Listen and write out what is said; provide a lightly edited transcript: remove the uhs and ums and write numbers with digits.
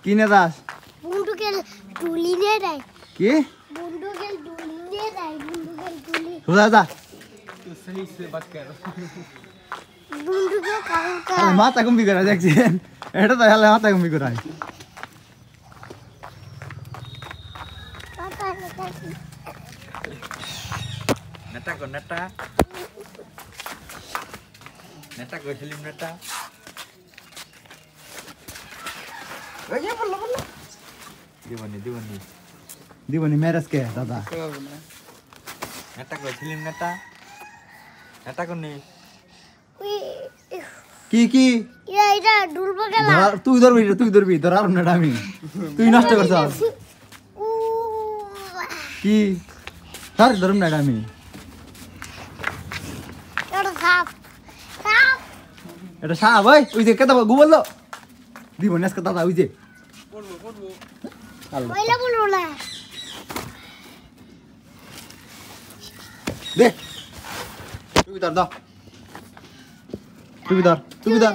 কিনে দাস বন্দুকের তুলি নিয়ে যায় কি বন্দুকের তুলি নিয়ে যায় বন্দুকের তুলি সোজা যা तू सही से बात कर বন্দুকের কাগজটা আরে মাথা কম্বি করে দেখছেন এটা তো হেলে মাথা কম্বি করে नेटा को नेटा नेटा को फिल्म नेटा ये बोलो बोलो दीवानी दीवानी দিবনি ম্যারেজ কে দাদা नेटा को फिल्म नेटा नेटा को नहीं কি কি এটা ডুলবো গেলা তুই ধরবি ধরার না আমি তুই নষ্ট করছস কি ধর ধরুম না আমি এটা সাপ সাপ এটা সাপ ভাই ওই যে কেতা গুবল দাও দিবনি আজকে দাদা ওই যে কইলা বলো না দে তুই ধর দাও তুই ধর